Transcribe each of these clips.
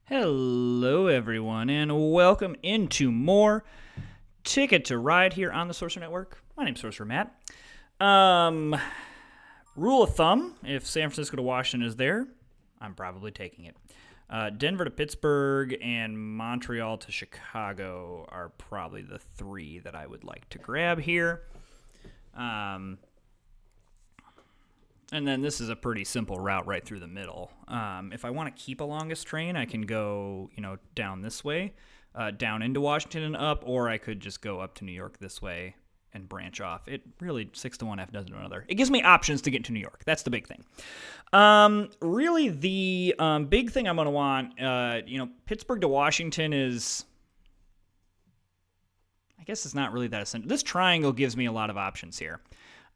Hello, everyone, and welcome into more Ticket to Ride here on the Sorcerer Network. My name's Sorcerer Matt. Rule of thumb: if San Francisco to Washington is there, I'm probably taking it. Denver to Pittsburgh and Montreal to Chicago are probably the three that I would like to grab here. And then this is a pretty simple route right through the middle. If I want to keep a longest train, I can go, down this way, down into Washington and up, or I could just go up to New York this way and branch off. It really 6-1 half dozen to another. It gives me options to get to New York. That's the big thing. Really, the big thing I'm going to want, Pittsburgh to Washington is. I guess it's not really that essential. This triangle gives me a lot of options here.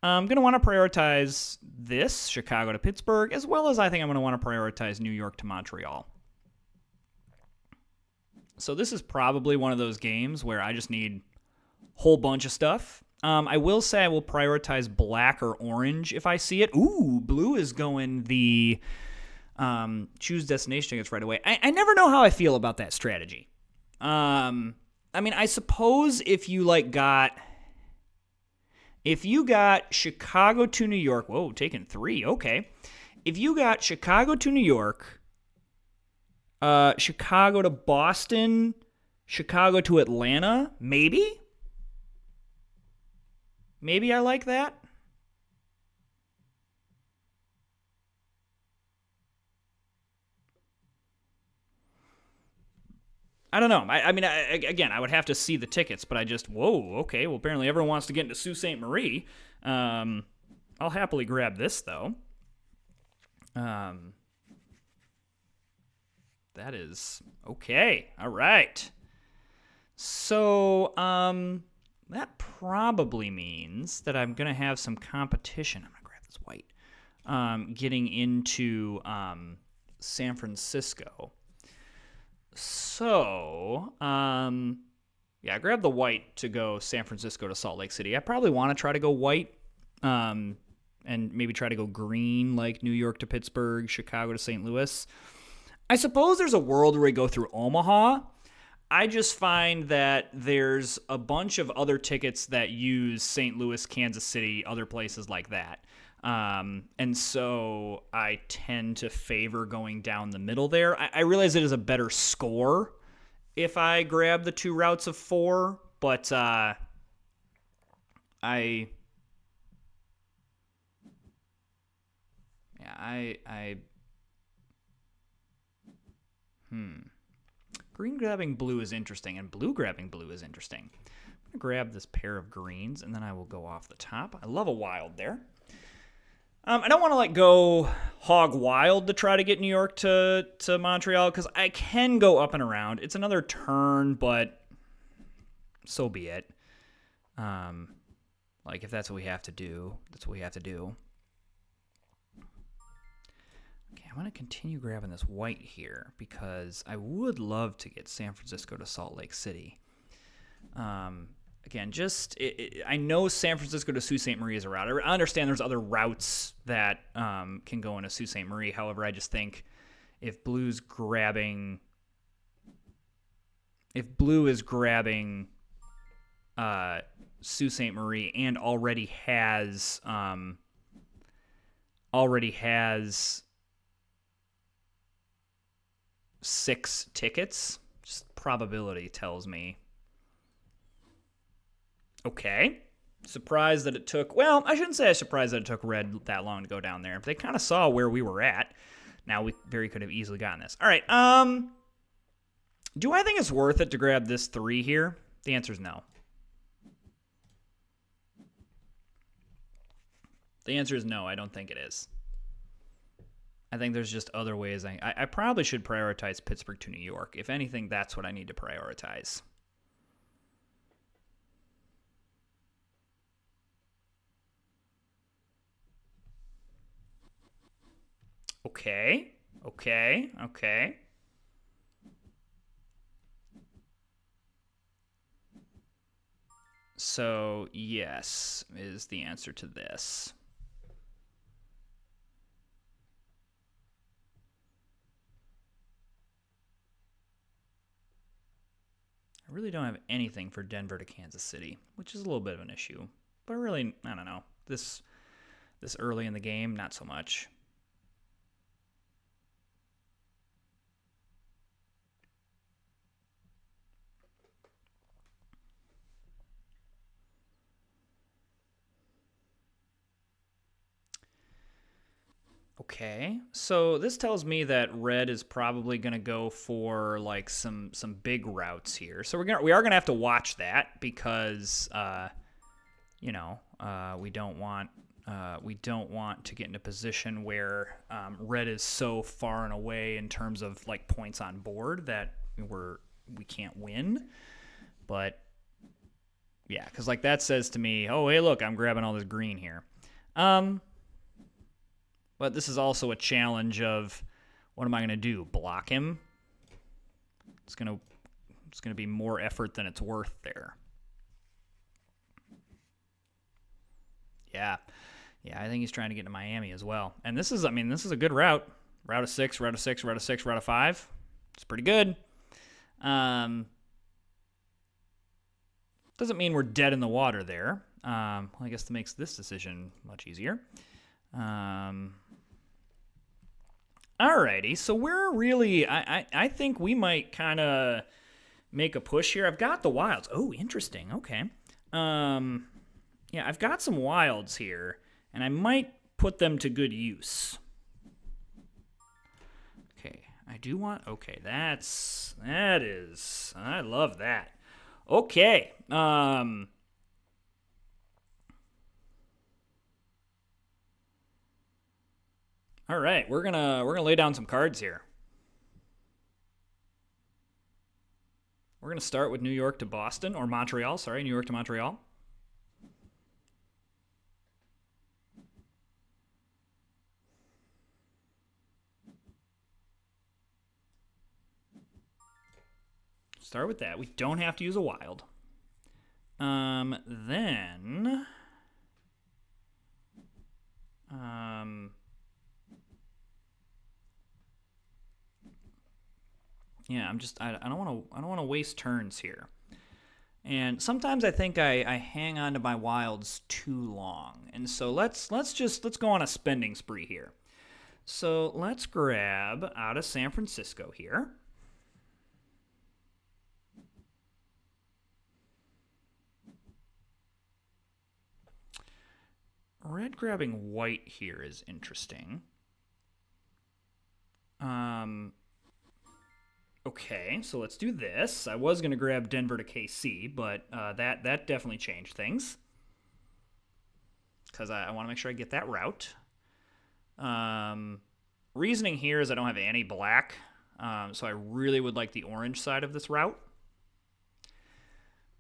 I'm going to want to prioritize this, Chicago to Pittsburgh, as well as I think I'm going to want to prioritize New York to Montreal. So this is probably one of those games where I just need a whole bunch of stuff. I will say I will prioritize black or orange if I see it. Ooh, blue is going the choose destination tickets right away. I never know how I feel about that strategy. I suppose if you got Chicago to New York, whoa, taking 3, okay. If you got Chicago to New York, Chicago to Boston, Chicago to Atlanta, maybe I like that. I don't know. I would have to see the tickets, but okay. Well, apparently everyone wants to get into Sault Ste. Marie. I'll happily grab this, though. That is okay. All right. So, that probably means that I'm going to have some competition. I'm going to grab this white. Getting into San Francisco. So, I grabbed the white to go San Francisco to Salt Lake City. I probably want to try to go white, and maybe try to go green like New York to Pittsburgh, Chicago to St. Louis. I suppose there's a world where we go through Omaha. I just find that there's a bunch of other tickets that use St. Louis, Kansas City, other places like that. And so I tend to favor going down the middle there. I realize it is a better score if I grab the 2 routes of 4, but green grabbing blue is interesting, and blue grabbing blue is interesting. I'm going to grab this pair of greens, and then I will go off the top. I love a wild there. I don't want to go hog wild to try to get New York to Montreal, because I can go up and around. It's another turn, but so be it. If that's what we have to do, that's what we have to do. Okay, I'm going to continue grabbing this white here, because I would love to get San Francisco to Salt Lake City. Again, I know San Francisco to Sault Ste. Marie is a route. I understand there's other routes that can go into Sault Ste. Marie. However, I just think if blue is grabbing Sault Ste. Marie and already has 6 tickets, just probability tells me. Okay. Surprised that it took... Well, I shouldn't say I'm surprised that it took red that long to go down there. They kind of saw where we were at. Now, we very could have easily gotten this. All right. Do I think it's worth it to grab this 3 here? The answer is no. The answer is no. I don't think it is. I think there's just other ways. I probably should prioritize Pittsburgh to New York. If anything, that's what I need to prioritize. Okay. So, yes, is the answer to this. really don't have anything for Denver to Kansas City, which is a little bit of an issue. But really, I don't know. This early in the game, not so much. Okay, so this tells me that red is probably going to go for like some big routes here. So we are gonna have to watch that because we don't want to get in a position where red is so far and away in terms of like points on board that we can't win. But yeah, because like that says to me, oh hey look, I'm grabbing all this green here. But this is also a challenge of what am I going to do? Block him? It's going to be more effort than it's worth there. Yeah. Yeah, I think he's trying to get to Miami as well. And this is a good route. Route of 6, route of 6, route of 6, route of 5. It's pretty good. Doesn't mean we're dead in the water there. I guess that makes this decision much easier. Alrighty, so we're really, I think we might kind of make a push here. I've got the wilds. Oh, interesting. Okay. Yeah, I've got some wilds here, and I might put them to good use. Okay, I do want, okay, I love that. Okay, all right, we're gonna lay down some cards here. We're gonna start with New York to Boston, or Montreal. Sorry, New York to Montreal. Start with that. We don't have to use a wild. Then. Yeah, I don't want to waste turns here. And sometimes I think I hang on to my wilds too long. And so let's go on a spending spree here. So let's grab out of San Francisco here. Red grabbing white here is interesting. Okay, so let's do this. I was going to grab Denver to KC, but that definitely changed things. Because I want to make sure I get that route. Reasoning here is I don't have any black, so I really would like the orange side of this route.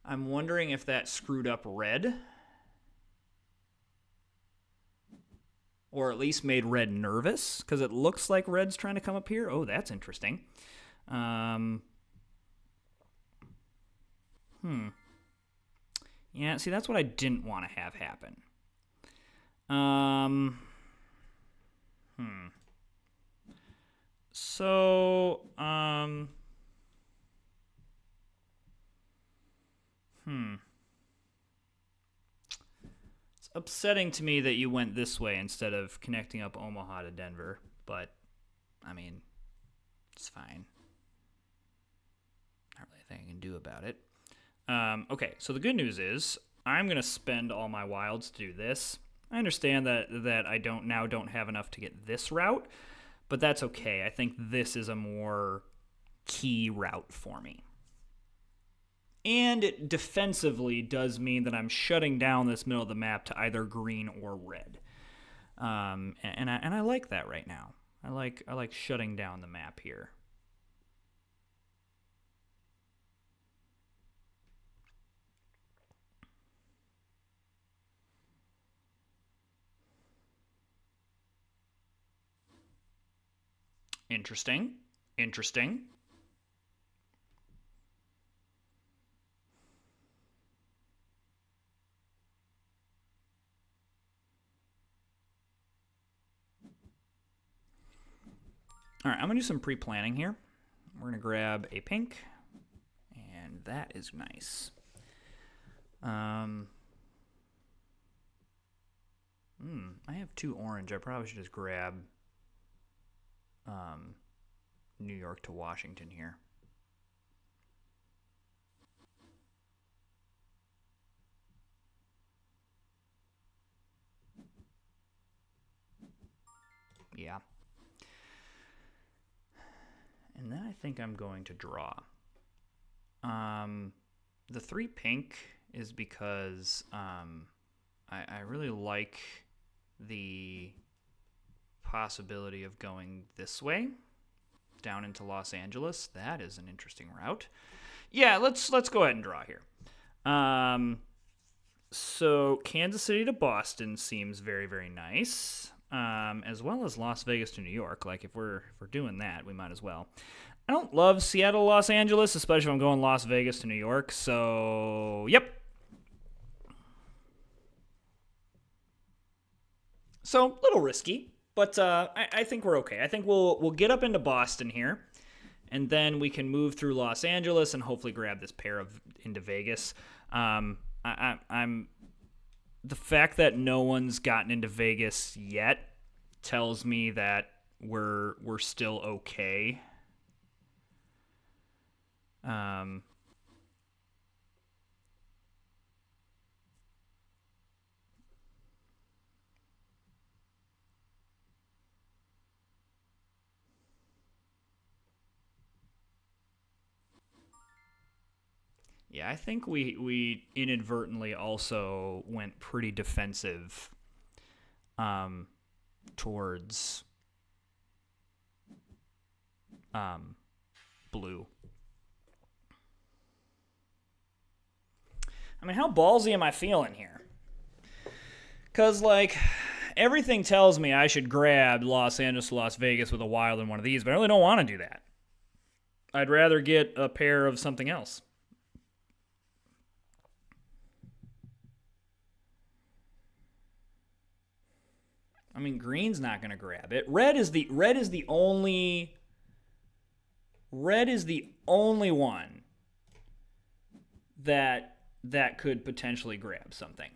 I'm wondering if that screwed up red. Or at least made red nervous, because it looks like red's trying to come up here. Oh, that's interesting. Yeah, see, that's what I didn't want to have happen. So, It's upsetting to me that you went this way instead of connecting up Omaha to Denver, but, I mean, it's fine. Not really anything I can do about it. Okay, so the good news is I'm going to spend all my wilds to do this. I understand that I don't have enough to get this route, but that's okay. I think this is a more key route for me. And it defensively does mean that I'm shutting down this middle of the map to either green or red. And I like that right now. I like shutting down the map here. Interesting. All right, I'm going to do some pre-planning here. We're going to grab a pink and That is nice. I have 2 orange. I probably should just grab New York to Washington here. Yeah. And then I think I'm going to draw. The 3 pink is because I really like the possibility of going this way down into Los Angeles. That is an interesting route. Yeah, let's go ahead and draw here. So Kansas City to Boston seems very, very nice. As well as Las Vegas to New York. Like if we're doing that, we might as well. I don't love Seattle, Los Angeles, especially if I'm going Las Vegas to New York. So, yep. So, a little risky, but I think we're okay. I think we'll get up into Boston here, and then we can move through Los Angeles and hopefully grab this pair of into Vegas. I'm the fact that no one's gotten into Vegas yet tells me that we're still okay. Yeah, I think we inadvertently also went pretty defensive towards blue. I mean, how ballsy am I feeling here? Because, like, everything tells me I should grab Los Angeles to Las Vegas with a wild in one of these, but I really don't want to do that. I'd rather get a pair of something else. I mean, green's not going to grab it. Red is the only one that could potentially grab something.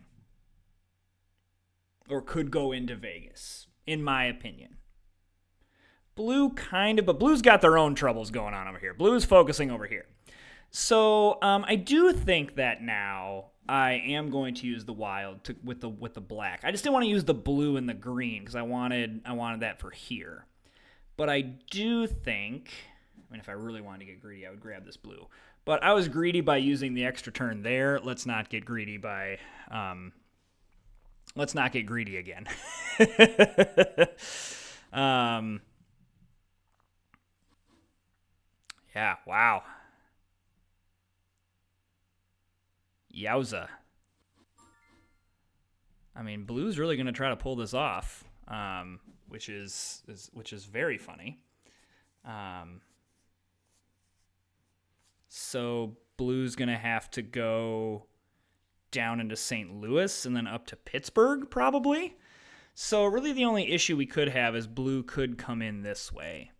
Or could go into Vegas, in my opinion. Blue kind of, but blue's got their own troubles going on over here. Blue's focusing over here. So I do think that now I am going to use the wild with the black. I just didn't want to use the blue and the green because I wanted that for here. But I do think, I mean, if I really wanted to get greedy, I would grab this blue. But I was greedy by using the extra turn there. Let's not get greedy by, let's not get greedy again. Yeah, wow. Yowza. I mean, blue's really going to try to pull this off, which is very funny. So blue's going to have to go down into St. Louis and then up to Pittsburgh, probably. So really the only issue we could have is blue could come in this way.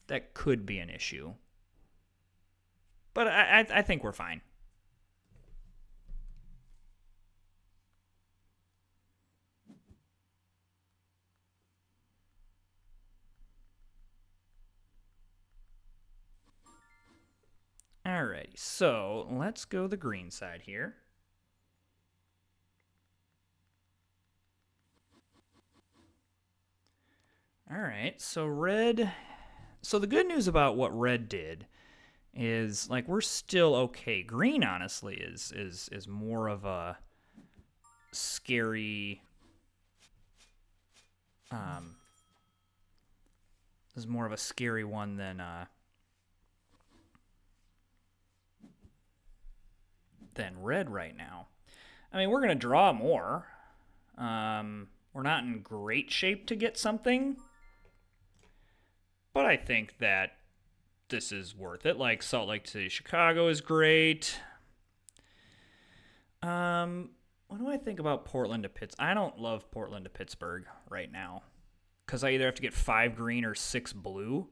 That could be an issue. But I think we're fine. Alrighty, so let's go the green side here. Alright, so red. So the good news about what red did is, like, we're still okay. Green, honestly, is more of a scary. Is more of a scary one than red right now. I mean, we're gonna draw more. We're not in great shape to get something, but I think that this is worth it. Like, Salt Lake City, Chicago is great. What do I think about Portland to Pittsburgh? I don't love Portland to Pittsburgh right now because I either have to get 5 green or 6 blue.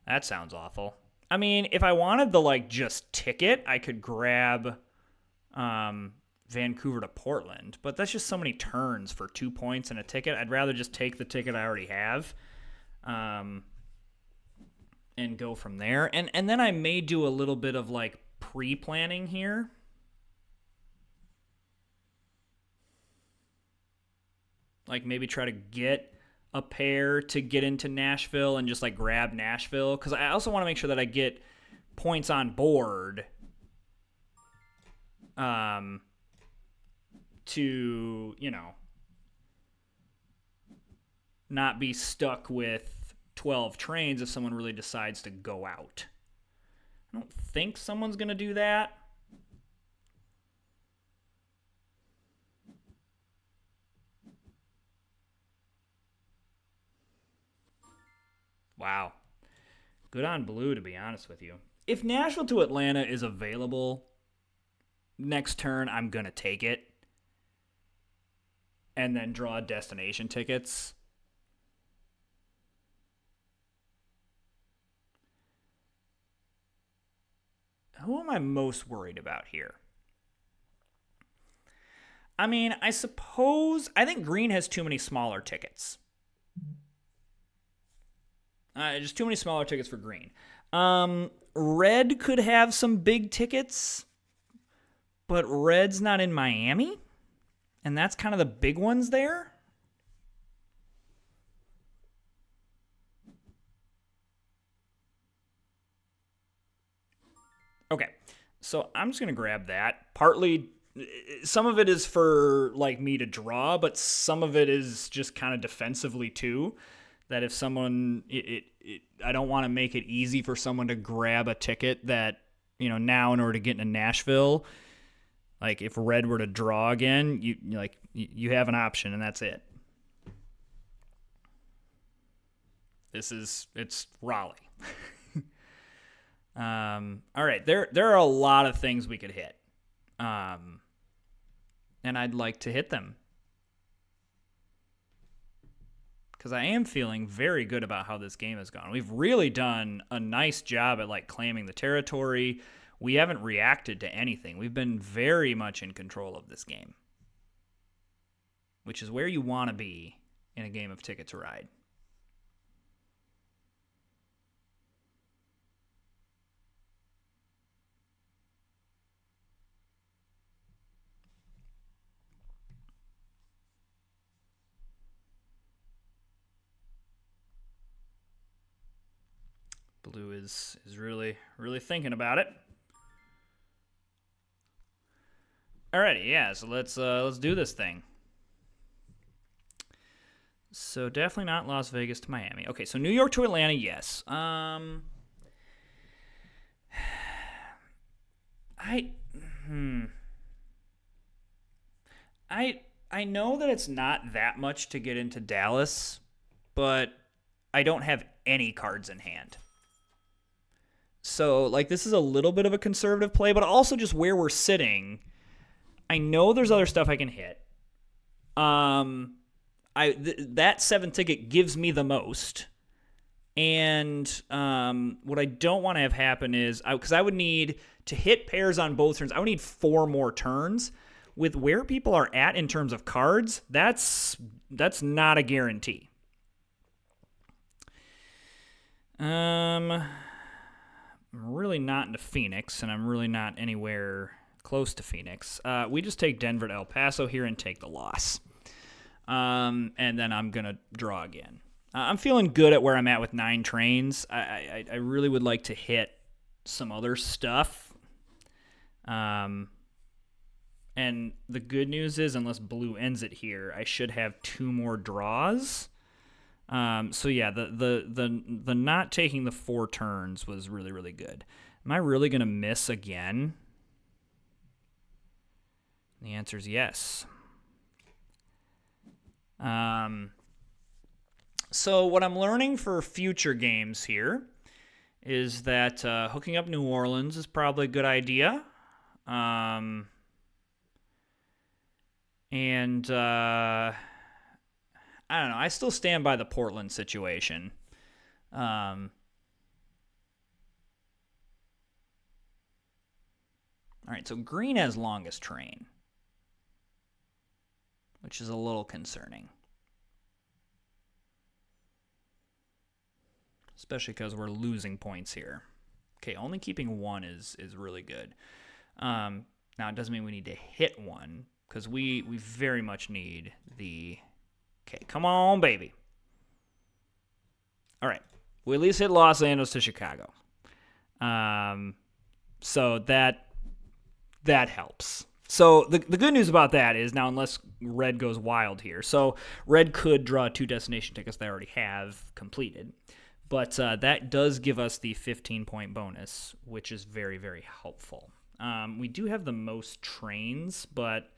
That sounds awful. I mean, if I wanted the like just ticket, I could grab Vancouver to Portland, but that's just so many turns for 2 points and a ticket. I'd rather just take the ticket I already have, and go from there. And then I may do a little bit of like pre-planning here. Like maybe try to get a pair to get into Nashville and just like grab Nashville, because I also want to make sure that I get points on board to, not be stuck with 12 trains if someone really decides to go out. I don't think someone's going to do that. Wow. Good on Blue, to be honest with you. If Nashville to Atlanta is available next turn, I'm going to take it and then draw destination tickets. Who am I most worried about here? I mean, I think Green has too many smaller tickets. Just too many smaller tickets for Green. Red could have some big tickets, but Red's not in Miami, and that's kind of the big ones there. Okay, so I'm just going to grab that. Partly, some of it is for like me to draw, but some of it is just kind of defensively too. That if someone, I don't want to make it easy for someone to grab a ticket that, now in order to get into Nashville, like if Red were to draw again, you have an option and that's it. It's Raleigh. All right, there are a lot of things we could hit, and I'd like to hit them because I am feeling very good about how this game has gone. We've really done a nice job at like claiming the territory. We haven't reacted to anything. We've been very much in control of this game, which is where you want to be in a game of Ticket to Ride. Blue is really, really thinking about it. Alrighty, yeah, so let's do this thing. So definitely not Las Vegas to Miami. Okay, so New York to Atlanta, yes. I know that it's not that much to get into Dallas, but I don't have any cards in hand. So, like, this is a little bit of a conservative play, but also just where we're sitting, I know there's other stuff I can hit. That 7 ticket gives me the most. And what I don't want to have happen is, because I would need to hit pairs on both turns, I would need 4 more turns. With where people are at in terms of cards, that's not a guarantee. I'm really not into Phoenix, and I'm really not anywhere close to Phoenix. We just take Denver to El Paso here and take the loss. And then I'm going to draw again. I'm feeling good at where I'm at with 9 trains. I really would like to hit some other stuff. And the good news is, unless Blue ends it here, I should have 2 more draws. So yeah, the not taking the 4 turns was really, really good. Am I really going to miss again? The answer is yes. So what I'm learning for future games here is that hooking up New Orleans is probably a good idea. And I don't know. I still stand by the Portland situation. All right, so green has longest train, which is a little concerning. Especially because we're losing points here. Okay, only keeping 1 is really good. Now, it doesn't mean we need to hit 1, because we very much need the... Okay, come on, baby. All right, we at least hit Los Angeles to Chicago. So that helps. So the good news about that is now, unless red goes wild here, so red could draw 2 destination tickets they already have completed. But that does give us the 15-point bonus, which is very, very helpful. We do have the most trains, but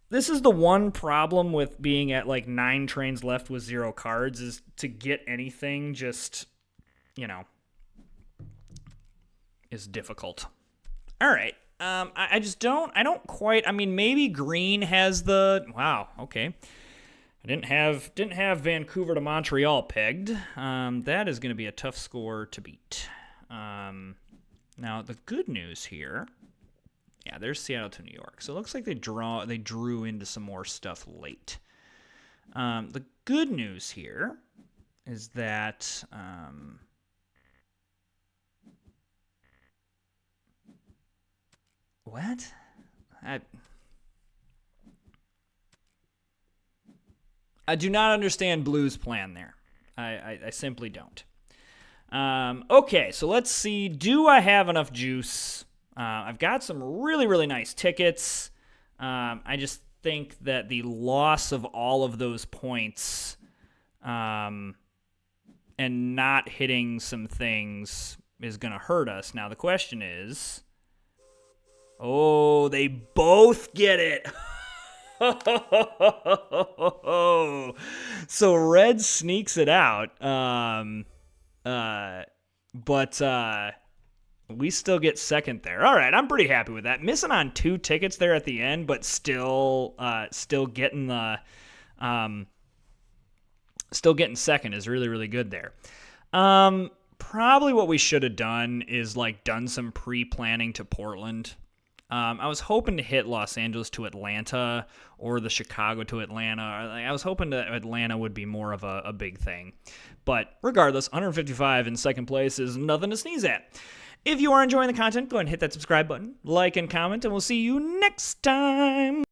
this is the one problem with being at like 9 trains left with 0 cards, is to get anything just, is difficult. All right. I don't quite, maybe green has wow, okay. I didn't have Vancouver to Montreal pegged. That is going to be a tough score to beat. Now the good news here, yeah, there's Seattle to New York. So it looks like they drew into some more stuff late. The good news here is that what? I do not understand Blue's plan there. I simply don't. Okay, so let's see. Do I have enough juice? I've got some really, really nice tickets. I just think that the loss of all of those points and not hitting some things is going to hurt us. Now, the question is... Oh, they both get it. So red sneaks it out. But we still get second there. All right, I'm pretty happy with that. Missing on 2 tickets there at the end, but still getting second is really, really good there. Probably what we should have done is done some pre-planning to Portland. I was hoping to hit Los Angeles to Atlanta or the Chicago to Atlanta. I was hoping that Atlanta would be more of a big thing. But regardless, 155 in second place is nothing to sneeze at. If you are enjoying the content, go ahead and hit that subscribe button, like and comment, and we'll see you next time.